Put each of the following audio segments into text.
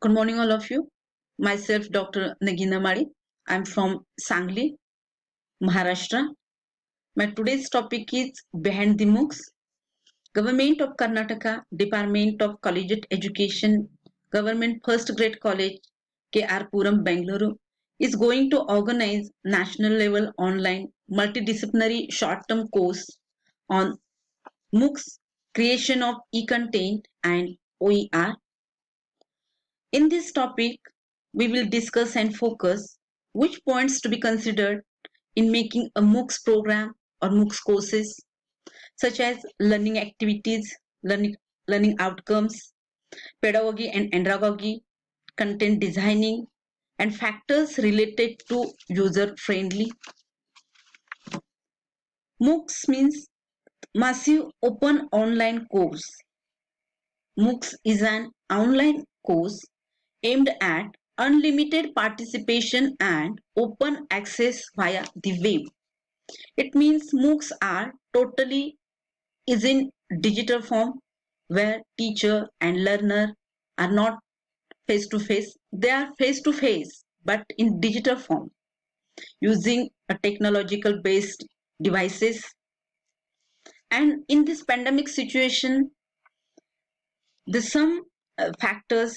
Good morning, all of you. Myself, Dr. Nagina Mari. I'm from Sangli, Maharashtra. My today's topic is Behind the MOOCs. Government of Karnataka, Department of Collegiate Education, Government First Grade College, KR Puram, Bangalore, is going to organize national level online multidisciplinary short-term course on MOOCs, creation of e-content and OER. In this topic, we will discuss and focus which points to be considered in making a MOOCs program or MOOCs courses, such as learning activities, learning outcomes, pedagogy and andragogy, content designing, and factors related to user friendly. MOOCs means Massive Open Online Course. MOOCs is an online course aimed at unlimited participation and open access via the web. It means MOOCs are totally is in digital form where teacher and learner are not face to face. They are face to face but in digital form using a technological based devices. And in this pandemic situation, the some factors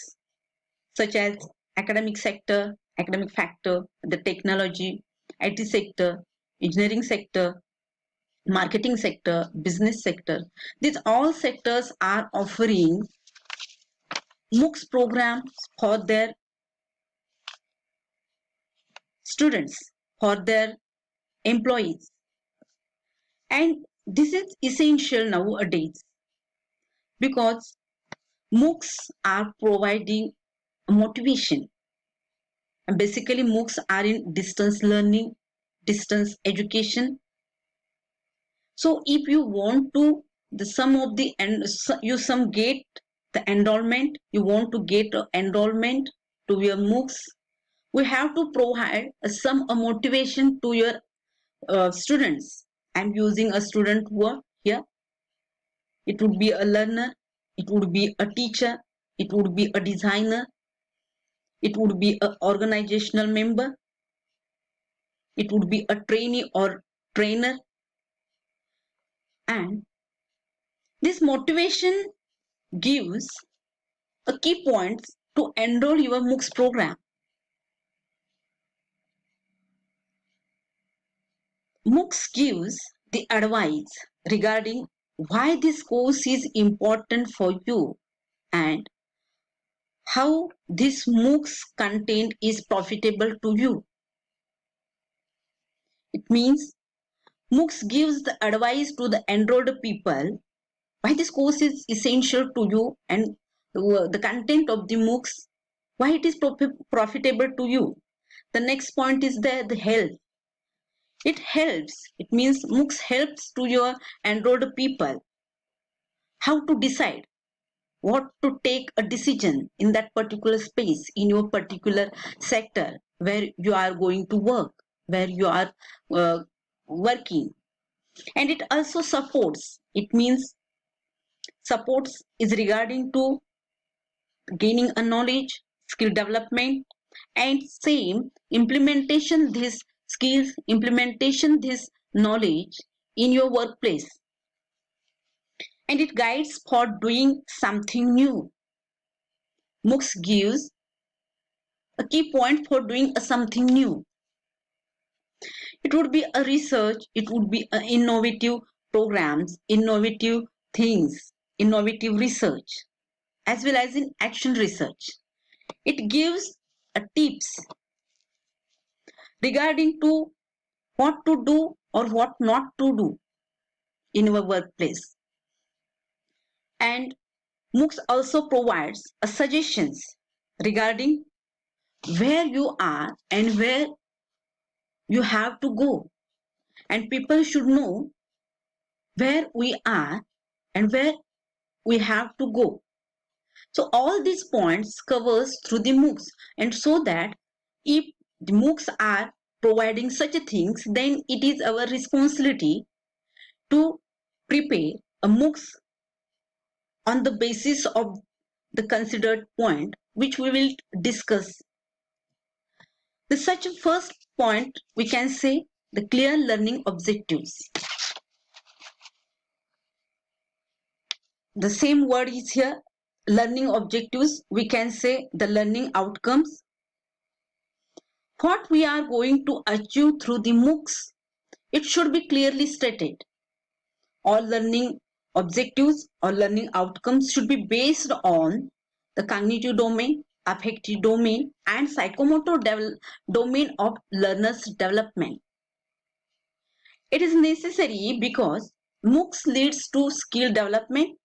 such as academic sector, academic factor, the technology, IT sector, engineering sector, marketing sector, business sector. These all sectors are offering MOOCs programs for their students, for their employees. And this is essential nowadays because MOOCs are providing motivation. And basically, MOOCs are in distance learning, distance education. So if you want to the sum of the and you some get the enrollment, you want to get enrollment to your MOOCs, we have to provide some motivation to your students. I'm using a student word here. It would be a learner, it would be a teacher, it would be a designer, it would be an organizational member, it would be a trainee or trainer. And this motivation gives a key points to enroll your MOOCs program. MOOCs gives the advice regarding why this course is important for you and how this MOOCs content is profitable to you. It means MOOCs gives the advice to the enrolled people why this course is essential to you and the content of the MOOCs, why it is profitable to you. The next point is the help. It helps. It means MOOCs helps to your enrolled people how to decide what to take a decision in that particular space, in your particular sector where you are going to work, where you are working. And it also supports. It means supports is regarding to gaining a knowledge, skill development, and same implementation these skills, implementation this knowledge in your workplace. And it guides for doing something new. MOOCs gives a key point for doing something new. It would be a research, it would be innovative programs, innovative things, innovative research, as well as in action research. It gives tips regarding to what to do or what not to do in our workplace. And MOOCs also provides suggestions regarding where you are and where you have to go. And people should know where we are and where we have to go. So all these points covers through the MOOCs, and so that if the MOOCs are providing such things, then it is our responsibility to prepare a MOOCs on the basis of the considered point which we will discuss. The such a first point we can say the clear learning objectives. The same word is here, learning objectives. We can say the learning outcomes. What we are going to achieve through the MOOCs, it should be clearly stated. All learning objectives or learning outcomes should be based on the cognitive domain, affective domain, and psychomotor domain of learners' development. It is necessary because MOOCs leads to skill development,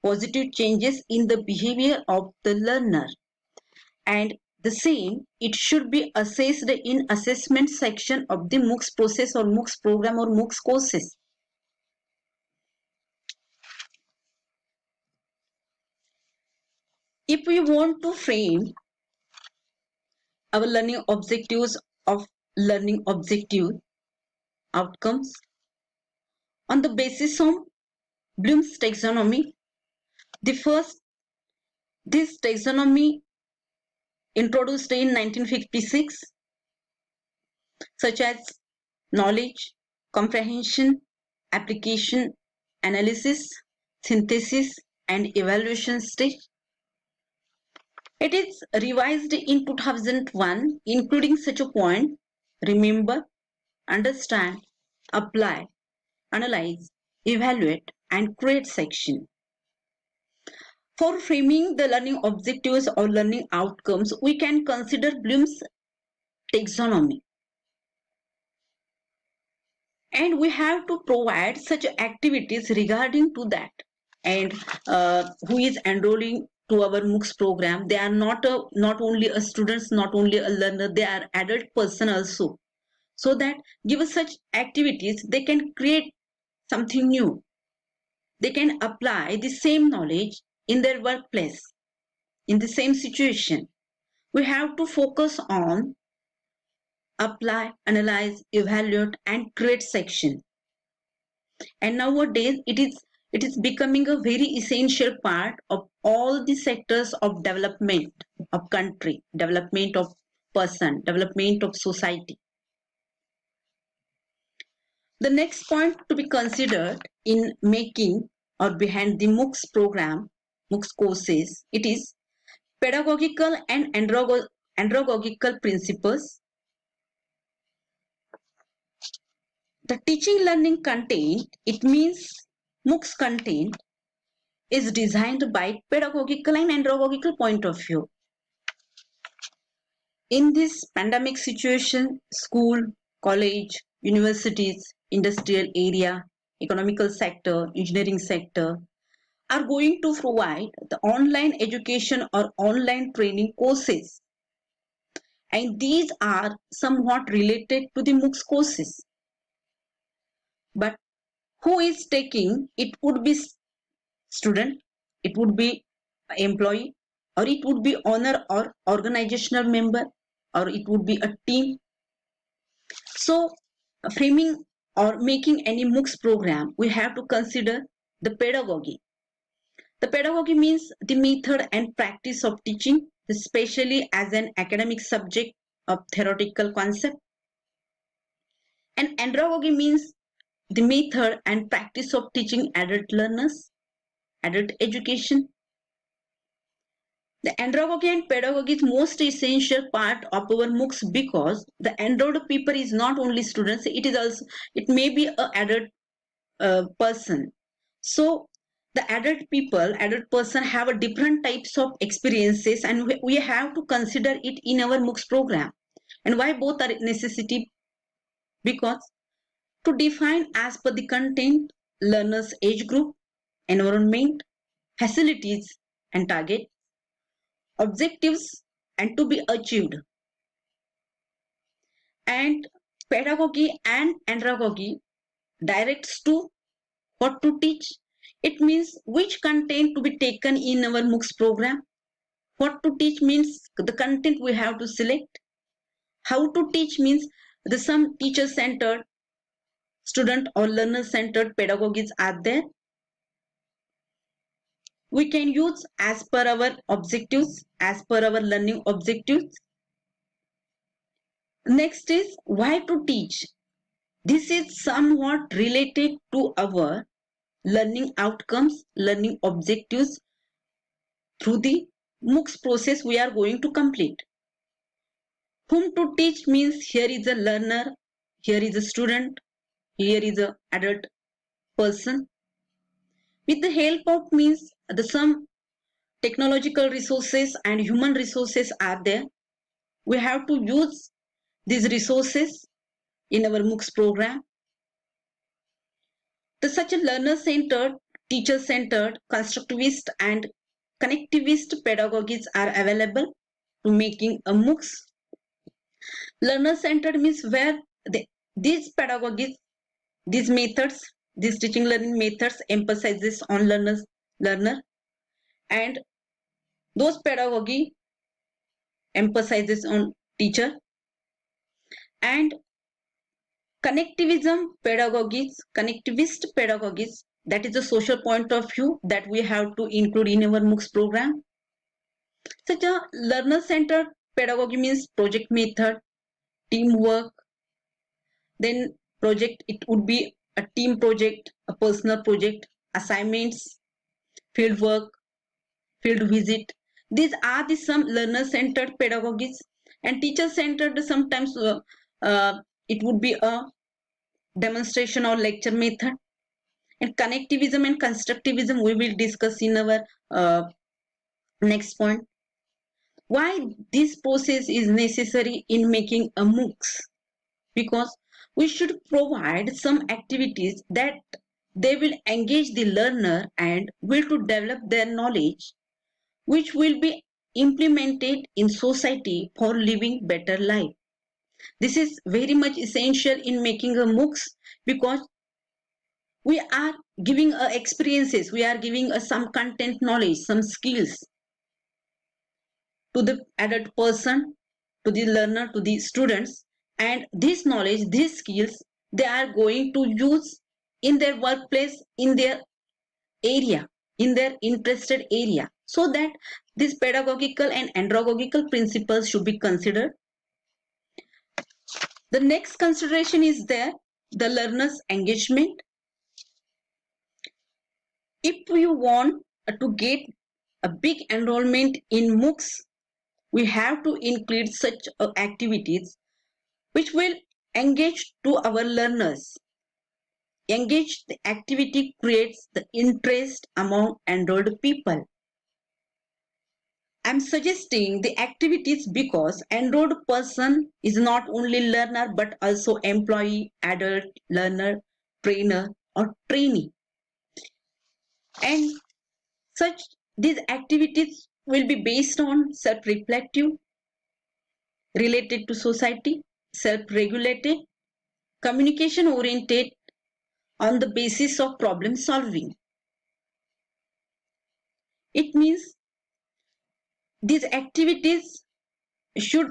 positive changes in the behavior of the learner, and the same it should be assessed in assessment section of the MOOCs process or MOOCs program or MOOCs courses. If we want to frame our learning objectives of learning objective outcomes on the basis of Bloom's taxonomy, this taxonomy introduced in 1956, such as knowledge, comprehension, application, analysis, synthesis, and evaluation stage. It is revised in 2001, including such a point: remember, understand, apply, analyze, evaluate, and create section. For framing the learning objectives or learning outcomes, we can consider Bloom's taxonomy. And we have to provide such activities regarding to that. And who is enrolling to our MOOCs program, they are not only a students, not only a learner, they are adult person also. So that given such activities, they can create something new. They can apply the same knowledge in their workplace, in the same situation. We have to focus on apply, analyze, evaluate, and create section. And nowadays it is becoming a very essential part of all the sectors of development of country, development of person, development of society. The next point to be considered in making or behind the MOOCs program, MOOCs courses, it is pedagogical and andragogical principles. The teaching learning content, it means MOOCs content is designed by pedagogical and andragogical point of view. In this pandemic situation, school, college, universities, industrial area, economical sector, engineering sector are going to provide the online education or online training courses. And these are somewhat related to the MOOCs courses. But who is taking? It would be student, it would be employee, or it would be owner or organizational member, or it would be a team. So framing or making any MOOCs program, we have to consider the pedagogy. The pedagogy means the method and practice of teaching, especially as an academic subject of theoretical concept. And andragogy means the method and practice of teaching adult learners, adult education. The andragogy and pedagogy is most essential part of our MOOCs because the enrolled people is not only students, it may be an adult person. So the adult person have a different types of experiences, and we have to consider it in our MOOCs program. And why both are necessity? Because to define as per the content, learners age group, environment, facilities and target, objectives and to be achieved. And pedagogy and andragogy directs to what to teach. It means which content to be taken in our MOOCs program. What to teach means the content we have to select. How to teach means the some teacher-centered, student or learner-centered pedagogies are there. we can use as per our objectives, as per our learning objectives. Next is why to teach. This is somewhat related to our learning outcomes, learning objectives through the MOOCs process we are going to complete. Whom to teach means here is a learner, here is a student, here is a adult person. With the help of means the some technological resources and human resources are there. We have to use these resources in our MOOCs program. Such a learner-centered, teacher-centered, constructivist and connectivist pedagogies are available to making a MOOCs. Learner-centered means where these pedagogies, these methods, these teaching learning methods emphasizes on learner, and those pedagogy emphasizes on teacher. And connectivism pedagogies, connectivist pedagogies, that is a social point of view that we have to include in our MOOCs program. Such a learner-centered pedagogy means project method, teamwork, then project, it would be a team project, a personal project, assignments, field work, field visit. These are the some learner-centered pedagogies. And teacher-centered, sometimes it would be a demonstration or lecture method. And connectivism and constructivism we will discuss in our next point. Why this process is necessary in making a MOOCs? Because we should provide some activities that they will engage the learner and will to develop their knowledge, which will be implemented in society for living better life. This is very much essential in making a MOOCs, because we are giving experiences, we are giving some content knowledge, some skills to the adult person, to the learner, to the students, and this knowledge, these skills, they are going to use in their workplace, in their area, in their interested area, so that these pedagogical and andragogical principles should be considered. The next consideration is there, the learner's engagement. If we want to get a big enrollment in MOOCs, we have to include such activities which will engage to our learners. Engage the activity creates the interest among enrolled people. I'm suggesting the activities because enrolled person is not only learner but also employee, adult, learner, trainer or trainee. And such these activities will be based on self-reflective, related to society, self-regulated, communication oriented, on the basis of problem solving. It means these activities should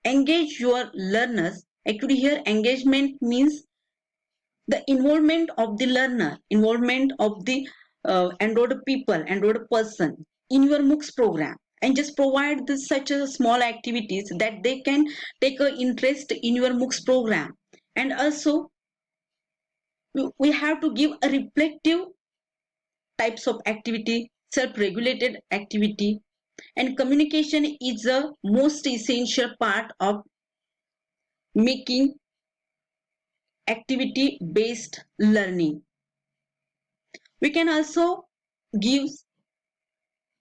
engage your learners. Actually here engagement means the involvement of the learner, involvement of the enrolled people, enrolled person in your MOOCs program, and just provide such a small activities that they can take an interest in your MOOCs program. And also we have to give a reflective types of activity, self-regulated activity, and communication is the most essential part of making activity based learning. We can also give,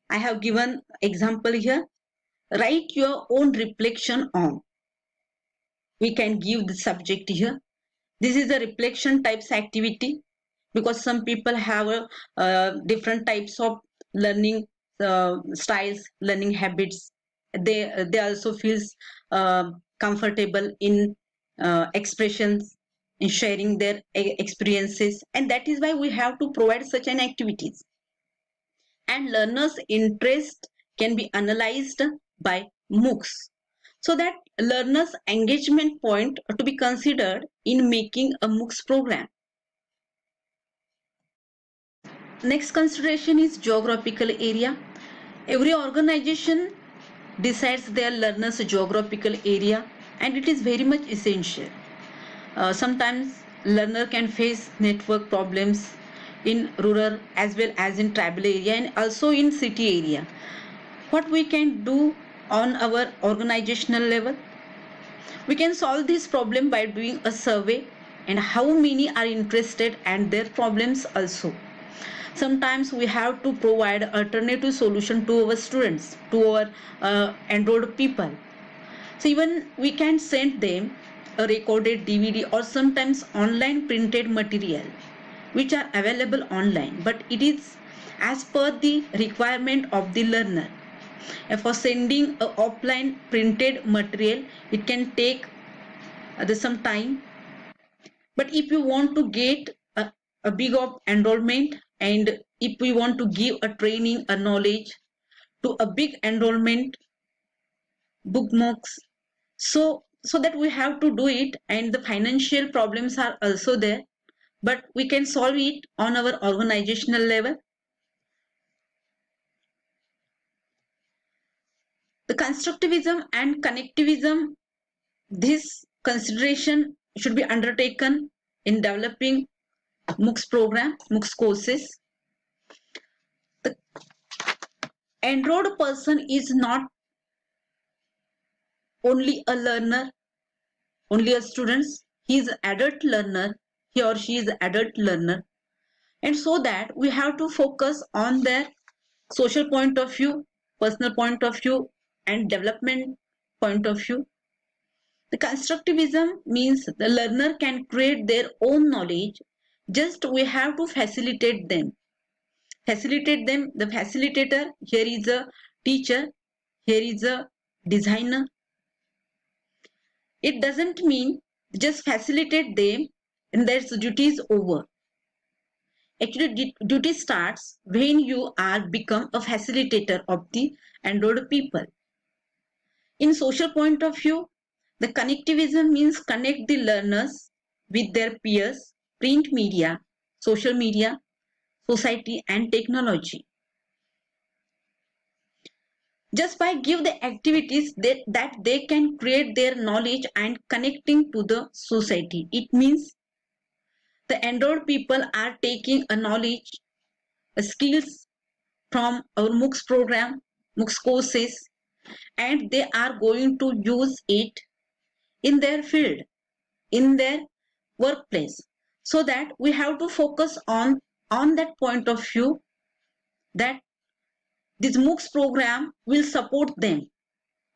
I have given example here, write your own reflection on. We can give the subject here. This is a reflection types activity, because some people have different types of learning styles, learning habits. They also feels comfortable in expressions, in sharing their experiences, and that is why we have to provide such an activities. And learners' interest can be analyzed by MOOCs, so that learners' engagement point to be considered in making a MOOCs program. Next consideration is geographical area. Every organization decides their learners' geographical area, and it is very much essential. Sometimes learner can face network problems in rural as well as in tribal area and also in city area. What we can do on our organizational level? We can solve this problem by doing a survey and how many are interested and their problems also. Sometimes we have to provide alternative solution to our students, to our enrolled people. So even we can send them a recorded DVD or sometimes online printed material which are available online, but it is as per the requirement of the learner. And for sending a offline printed material, it can take some time. But if you want to get a big of enrollment, and if we want to give a training, a knowledge to a big enrollment bookmarks, so that we have to do it, and the financial problems are also there, but we can solve it on our organizational level. The constructivism and connectivism, this consideration should be undertaken in developing MOOCs program, MOOCs courses. The enrolled person is not only a learner, only a student. He is adult learner, he or she is adult learner. And so that we have to focus on their social point of view, personal point of view, and development point of view. The constructivism means the learner can create their own knowledge, just we have to facilitate them. Facilitate them, the facilitator, here is a teacher, here is a designer. It doesn't mean just facilitate them and their duty is over. Actually, duty starts when you are become a facilitator of the enrolled people. In social point of view, the connectivism means connect the learners with their peers, print media, social media, society and technology. Just by give the activities that they can create their knowledge and connecting to the society. It means the enrolled people are taking a knowledge, skills from our MOOCs program, MOOCs courses, and they are going to use it in their field, in their workplace. So that we have to focus on that point of view, that this MOOCs program will support them,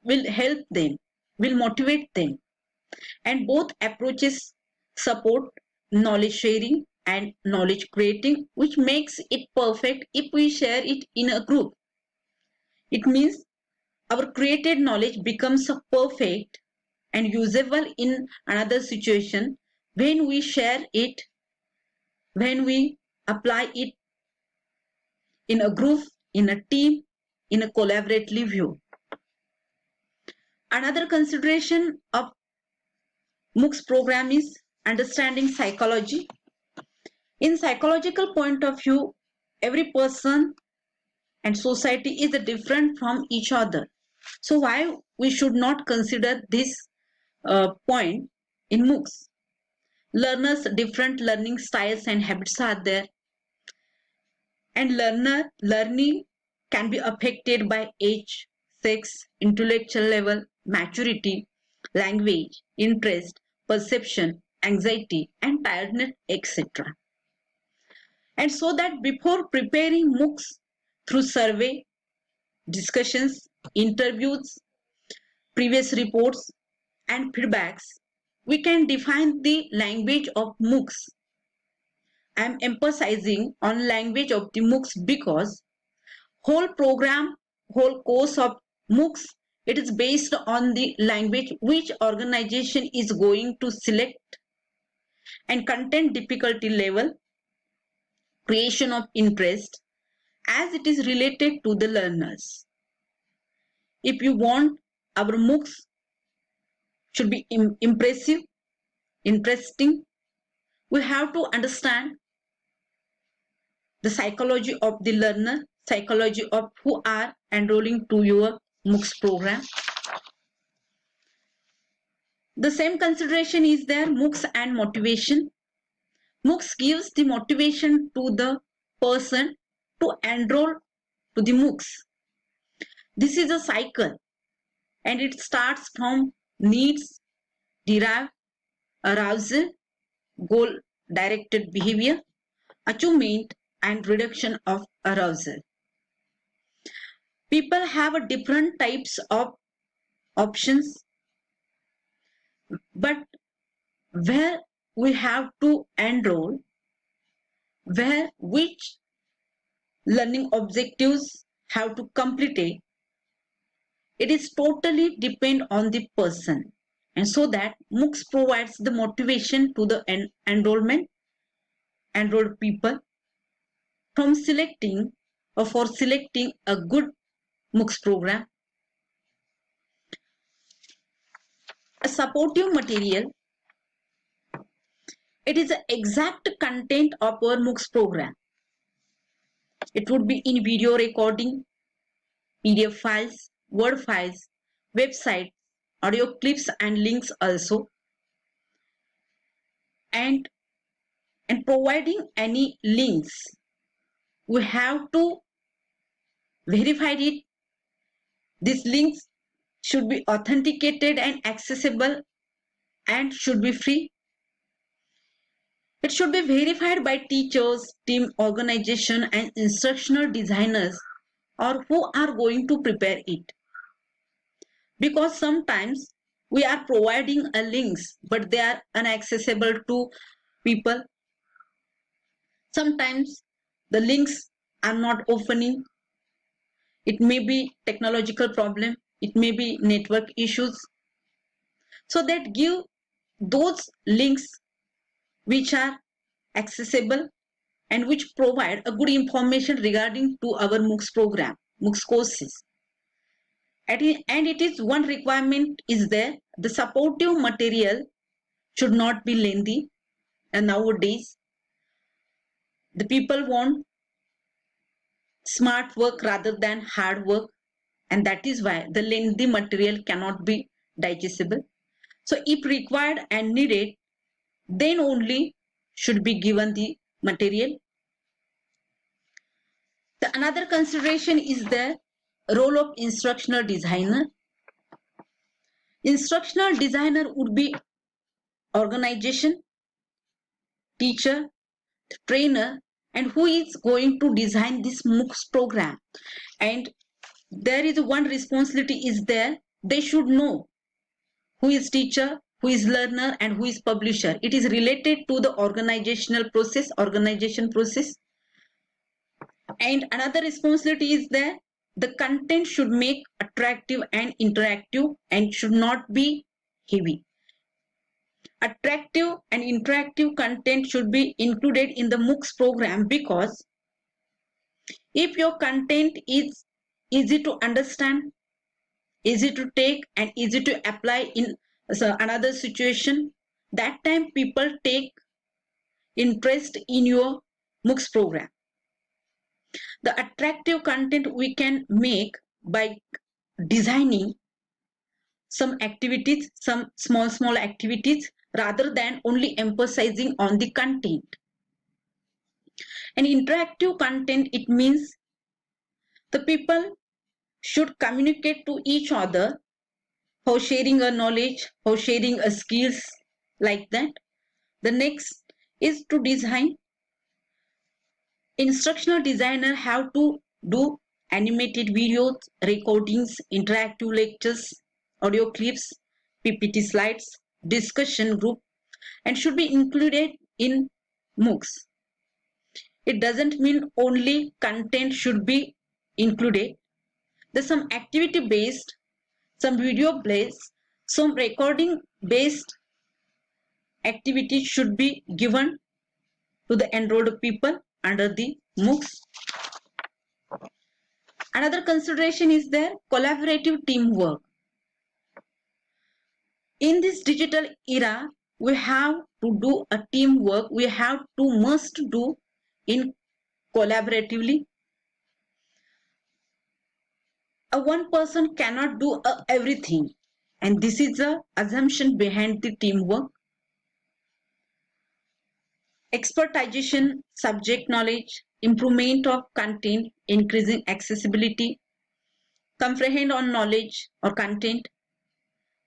will help them, will motivate them. And both approaches support knowledge sharing and knowledge creating, which makes it perfect if we share it in a group. It means our created knowledge becomes perfect and usable in another situation when we share it, when we apply it in a group, in a team, in a collaborative view. Another consideration of MOOCs program is understanding psychology. In psychological point of view, every person and society is different from each other. So why we should not consider this point in MOOCs? Learners' different learning styles and habits are there, and learning can be affected by age, sex, intellectual level, maturity, language, interest, perception, anxiety, and tiredness, etc. And so that before preparing MOOCs through survey, discussions, interviews, previous reports, and feedbacks, we can define the language of MOOCs. I am emphasizing on language of the MOOCs because whole program, whole course of MOOCs, it is based on the language which organization is going to select, and content difficulty level, creation of interest, as it is related to the learners. If you want our MOOCs should be impressive, interesting, we have to understand the psychology of the learner, psychology of who are enrolling to your MOOCs program. The same consideration is there, MOOCs and motivation. MOOCs gives the motivation to the person to enroll to the MOOCs. This is a cycle and it starts from needs, derived, arousal, goal directed behavior, achievement and reduction of arousal. People have a different types of options, but where we have to enroll, where which learning objectives have to complete it is totally depend on the person. And so that MOOCs provides the motivation to the enrolled people from selecting or for selecting a good MOOCs program. A supportive material, it is the exact content of our MOOCs program. It would be in video recording, PDF files, Word files, website, audio clips and links also. And providing any links, we have to verify it. These links should be authenticated and accessible and should be free. It should be verified by teachers, team organization and instructional designers or who are going to prepare it. Because sometimes we are providing a links but they are inaccessible to people. Sometimes the links are not opening. It may be technological problem. It may be network issues. So that give those links which are accessible and which provide a good information regarding to our MOOCs program, MOOCs courses. And it is one requirement is there. The supportive material should not be lengthy. And nowadays, the people want smart work rather than hard work. And that is why the lengthy material cannot be digestible. So if required and needed, then only should be given the material. The another consideration is the role of instructional designer. Instructional designer would be organization, teacher, trainer, and who is going to design this MOOCs program. And there is one responsibility is there. They should know who is teacher, who is learner, and who is publisher. It is related to the organization process. And another responsibility is there. The content should make attractive and interactive and should not be heavy. Attractive and interactive content should be included in the MOOCs program because if your content is easy to understand, easy to take and easy to apply in another situation, that time people take interest in your MOOCs program. The attractive content we can make by designing some activities, some small activities rather than only emphasizing on the content. And interactive content, it means the people should communicate to each other for sharing a knowledge, for sharing a skills like that. The next is to design. Instructional designer have to do animated videos, recordings, interactive lectures, audio clips, PPT slides, discussion group, and should be included in MOOCs. It doesn't mean only content should be included. There's some activity based, some video based, some recording based activities should be given to the enrolled people under the MOOCs. Another consideration is their collaborative teamwork. In this digital era, we have to do a teamwork. We have to must do in collaboratively. A one person cannot do everything, and this is the assumption behind the teamwork. Expertization, subject knowledge, improvement of content, increasing accessibility, comprehend on knowledge or content,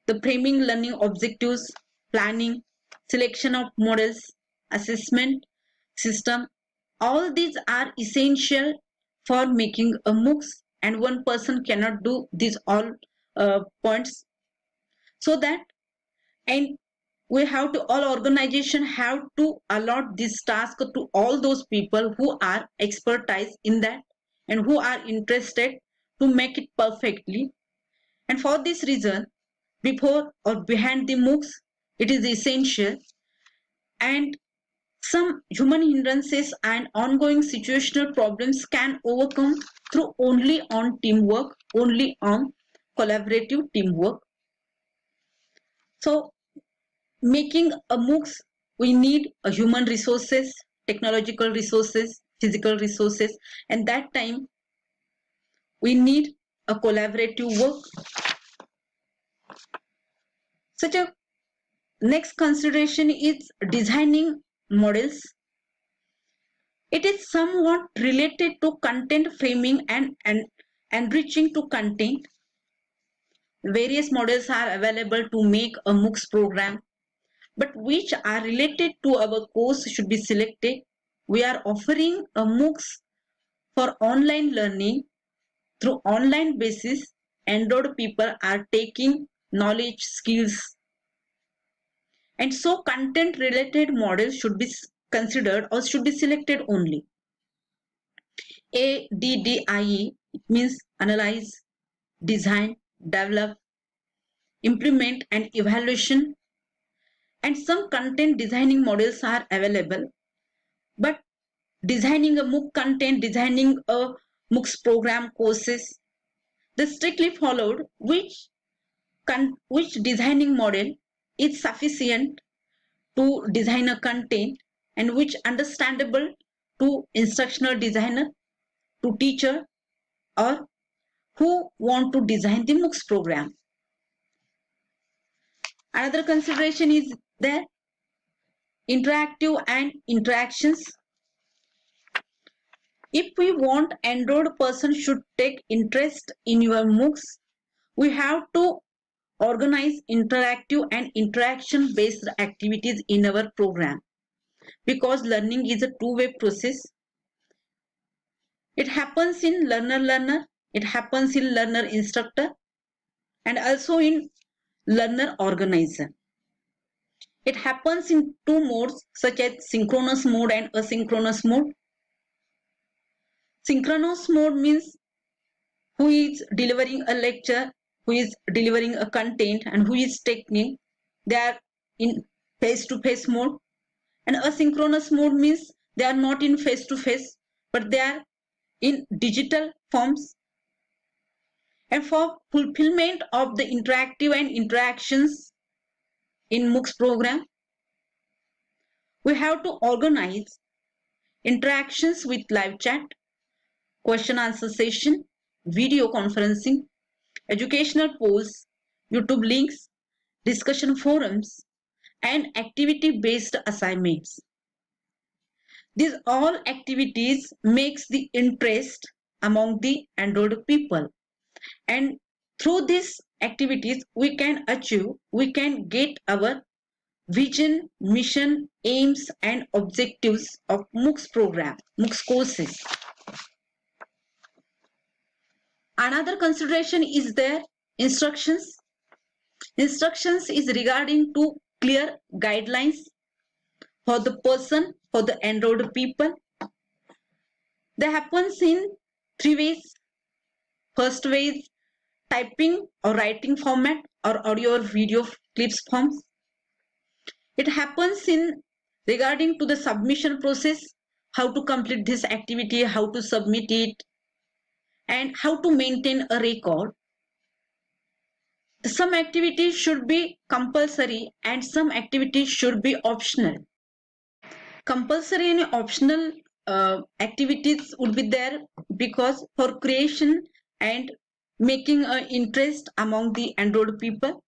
the framing learning objectives, planning, selection of models, assessment system, all these are essential for making a MOOCs, and one person cannot do these all points. So that, and we have to, all organization have to allot this task to all those people who are expertise in that and who are interested to make it perfectly. And for this reason, before or behind the MOOCs, it is essential. And some human hindrances and ongoing situational problems can overcome through only on teamwork, only on collaborative teamwork. So making a MOOCs, we need a human resources, technological resources, physical resources, and that time we need a collaborative work. Such a next consideration is designing models. It is somewhat related to content framing and enriching to content. Various models are available to make a MOOCs program, but which are related to our course should be selected. We are offering a MOOCs for online learning through online basis. Enrolled people are taking knowledge skills, and so content related models should be considered or should be selected only. ADDIE, it means analyze, design, develop, implement and evaluation. And some content designing models are available, but designing a MOOC content, designing a MOOCs program courses, they strictly followed which designing model is sufficient to design a content and which understandable to instructional designer, to teacher, or who want to design the MOOCs program. Another consideration is there, interactive and interactions. If we want enrolled person should take interest in your MOOCs, we have to organize interactive and interaction based activities in our program, because learning is a two-way process. It happens in learner-learner, it happens in learner-instructor, and also in learner-organizer. It happens in two modes such as synchronous mode and asynchronous mode. Synchronous mode means who is delivering a lecture, who is delivering a content, and who is taking, they are in face-to-face mode. And asynchronous mode means they are not in face-to-face, but they are in digital forms. And for fulfillment of the interactive and interactions in MOOCs program, we have to organize interactions with live chat, question answer session, video conferencing, educational polls, YouTube links, discussion forums, and activity-based assignments. These all activities makes the interest among the enrolled people, and through these activities we can get our vision, mission, aims and objectives of MOOCs program, MOOCs courses. Another consideration is their instructions. Instructions is regarding to clear guidelines for the person, for the enrolled people. They happens in three ways. First way is typing or writing format or audio or video clips forms. It happens in regarding to the submission process, how to complete this activity, how to submit it, and how to maintain a record. Some activities should be compulsory and some activities should be optional. Compulsory and optional activities would be there, because for creation and making an interest among the enrolled people.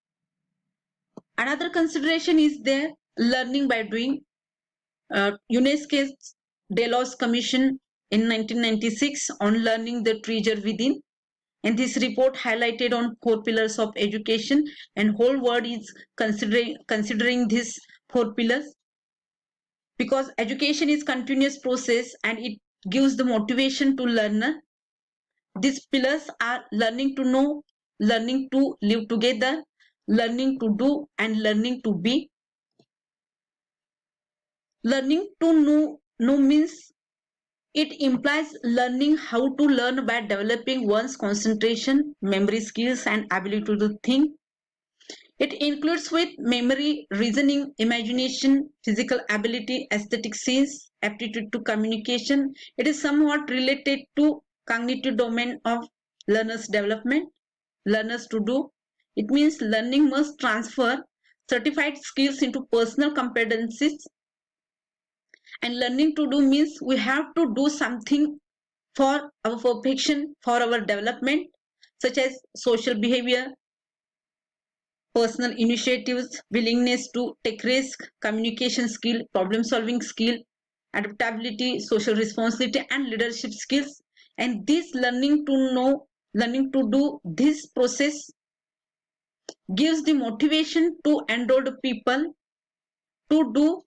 Another consideration is there, learning by doing. UNESCO's Delos Commission in 1996 on learning the treasure within, and this report highlighted on 4 pillars of education, and whole world is considering these 4 pillars, because education is continuous process and it gives the motivation to learner. These pillars are learning to know, learning to live together, learning to do, and learning to be. Learning to know means it implies learning how to learn by developing one's concentration, memory skills, and ability to think. It includes with memory, reasoning, imagination, physical ability, aesthetic sense, aptitude to communication. It is somewhat related to cognitive domain of learners' development. Learners to do. It means learning must transfer certified skills into personal competencies. And learning to do means we have to do something for our perfection, for our development, such as social behavior, personal initiatives, willingness to take risk, communication skill, problem solving skill, adaptability, social responsibility, and leadership skills. And this learning to know, learning to do, this process gives the motivation to enrolled people to do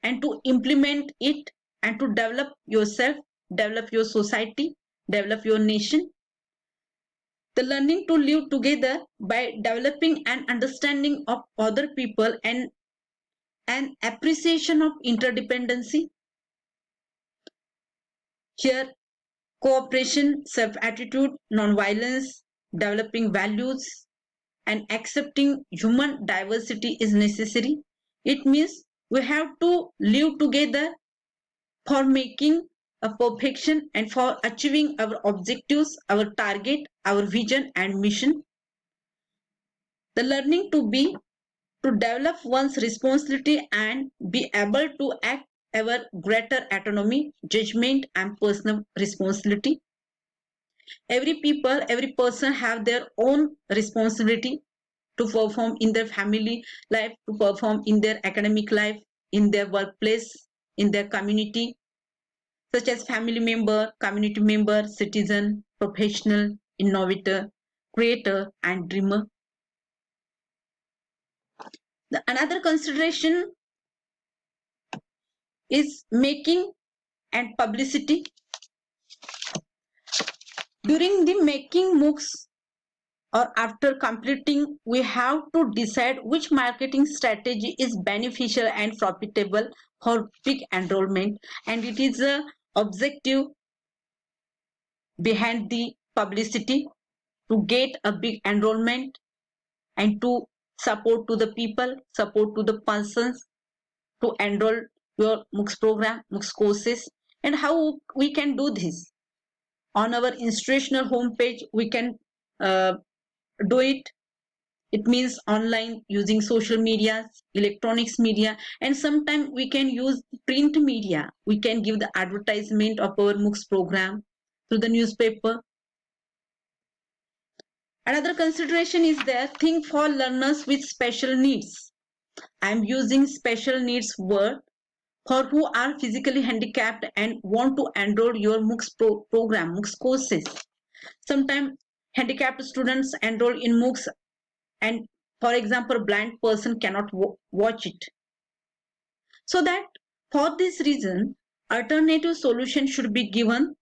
and to implement it, and to develop yourself, develop your society, develop your nation. The learning to live together by developing an understanding of other people and an appreciation of interdependency. Here, cooperation, self-attitude, non-violence, developing values, and accepting human diversity is necessary. It means we have to live together for making a perfection and for achieving our objectives, our target, our vision and mission. The learning to be, to develop one's responsibility and be able to act ever greater autonomy, judgment and personal responsibility. Every people, every person have their own responsibility to perform in their family life, to perform in their academic life, in their workplace, in their community, such as family member, community member, citizen, professional, innovator, creator, and dreamer. Another consideration is making and publicity. During the making MOOCs or after completing, we have to decide which marketing strategy is beneficial and profitable for big enrollment, and it is a objective behind the publicity to get a big enrollment and to support to the people, support to the persons to enroll your MOOCs program, MOOCs courses. And how we can do this? On our institutional homepage, we can do it. It means online, using social media, electronics media, and sometimes we can use print media. We can give the advertisement of our MOOCs program through the newspaper. Another consideration is there, think for learners with special needs. I am using special needs word for who are physically handicapped and want to enroll your MOOCs program, MOOCs courses. Sometimes handicapped students enroll in MOOCs and, for example, blind person cannot watch it. So that for this reason, alternative solution should be given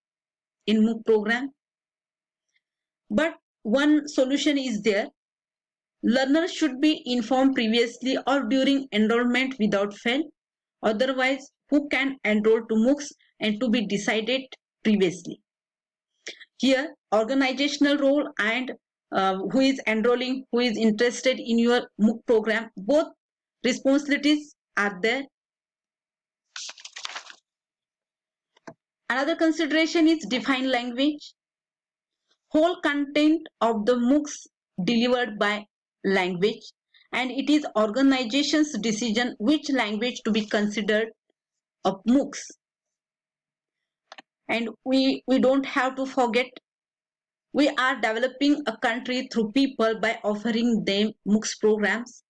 in MOOC program. But one solution is there. Learners should be informed previously or during enrollment without fail. Otherwise, who can enroll to MOOCs and to be decided previously. Here, organizational role and who is enrolling, who is interested in your MOOC program, both responsibilities are there. Another consideration is define language. Whole content of the MOOCs delivered by language, and it is organization's decision which language to be considered of MOOCs. And we don't have to forget, we are developing a country through people by offering them MOOCs programs.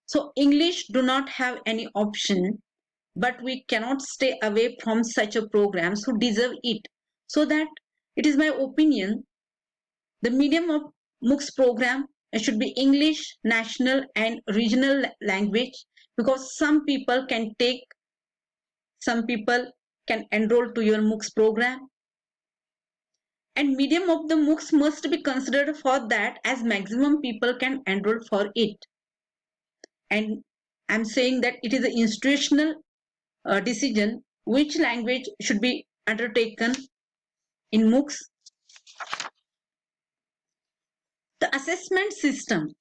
So English do not have any option, but we cannot stay away from such a programs who deserve it. So that it is my opinion, the medium of MOOCs program should be English, national and regional language, because some people can take, some people can enroll to your MOOCs program. And medium of the MOOCs must be considered for that, as maximum people can enroll for it. And I'm saying that it is an institutional decision which language should be undertaken in MOOCs. The assessment system.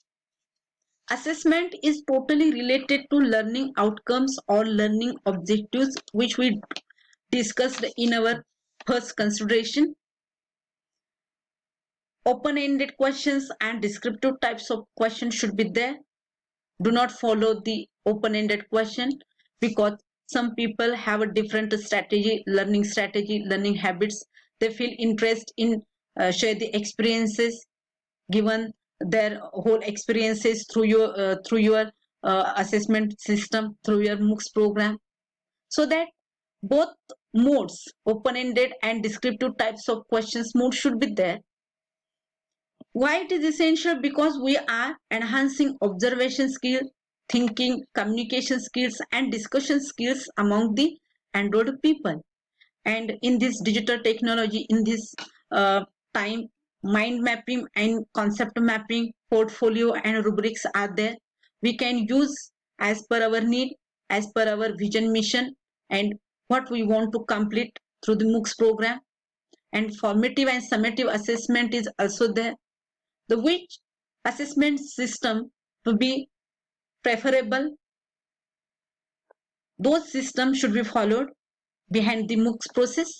Assessment is totally related to learning outcomes or learning objectives, which we discussed in our first consideration. Open-ended questions and descriptive types of questions should be there. Do not follow the open-ended question, because some people have a different strategy, learning habits. They feel interest in share the experiences, given their whole experiences through your assessment system, through your MOOCs program, so that both modes, open-ended and descriptive types of questions mode, should be there. Why it is essential? Because we are enhancing observation skill, thinking, communication skills and discussion skills among the enrolled people. And in this digital technology, in this time, mind mapping and concept mapping, portfolio and rubrics are there. We can use as per our need, as per our vision, mission, and what we want to complete through the MOOCs program. And formative and summative assessment is also there. The which assessment system to be preferable, those systems should be followed behind the MOOCs process.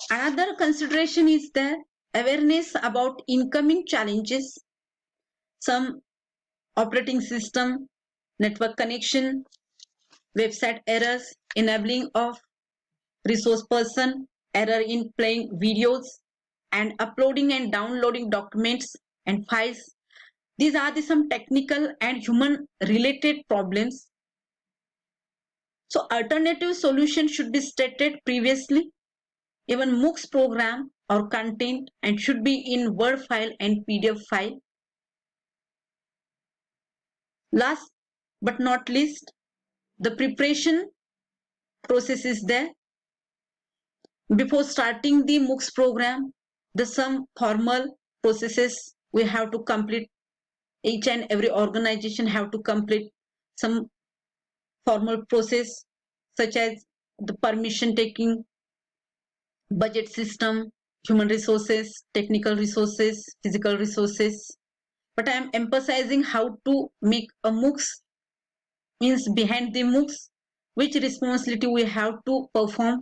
Another consideration is the awareness about incoming challenges, some operating system, network connection, website errors, enabling of resource person, error in playing videos, and uploading and downloading documents and files. These are some technical and human related problems. So alternative solution should be stated previously. Even MOOCs program or content and should be in Word file and PDF file. Last but not least, the preparation process is there. Before starting the MOOCs program, the some formal processes we have to complete. Each and every organization have to complete some formal process, such as the permission taking, budget system, human resources, technical resources, physical resources. But I am emphasizing how to make a MOOCs, means behind the MOOCs, which responsibility we have to perform.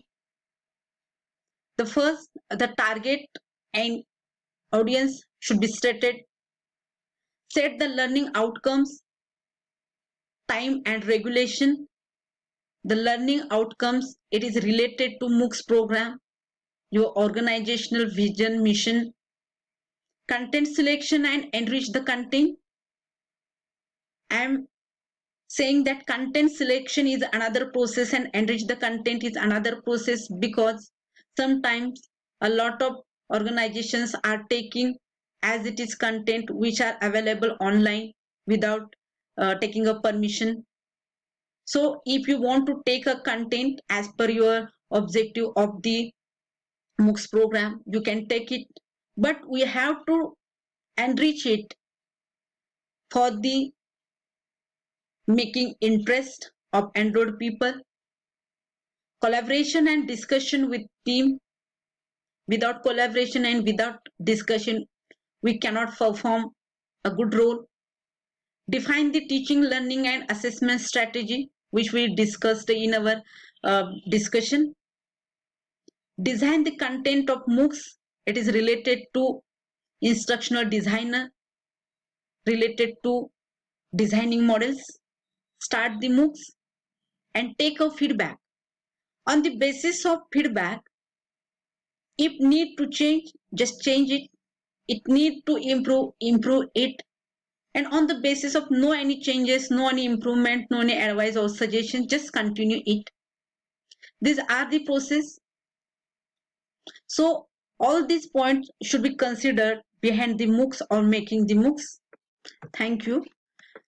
The first, the target and audience should be stated. Set the learning outcomes, time and regulation. The learning outcomes, it is related to MOOCs program, your organizational vision, mission. Content selection and enrich the content. I am saying that content selection is another process and enrich the content is another process, because sometimes a lot of organizations are taking as it is content which are available online without taking a permission. So if you want to take a content as per your objective of the MOOCs program, you can take it, but we have to enrich it for the making interest of enrolled people. Collaboration and discussion with team. Without collaboration and without discussion, we cannot perform a good role. Define the teaching, learning and assessment strategy, which we discussed in our discussion. Design the content of MOOCs. It is related to instructional designer, related to designing models. Start the MOOCs and take a feedback. On the basis of feedback, if need to change, just change it. It need to improve it. And on the basis of no any changes, no any improvement, no any advice or suggestion, just continue it. These are the process. So all these points should be considered behind the MOOCs or making the MOOCs. Thank you.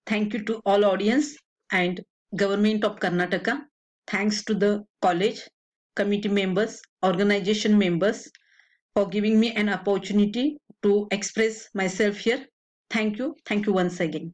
Thank you to all audience and Government of Karnataka. Thanks to the college, committee members, organization members for giving me an opportunity to express myself here. Thank you. Thank you once again.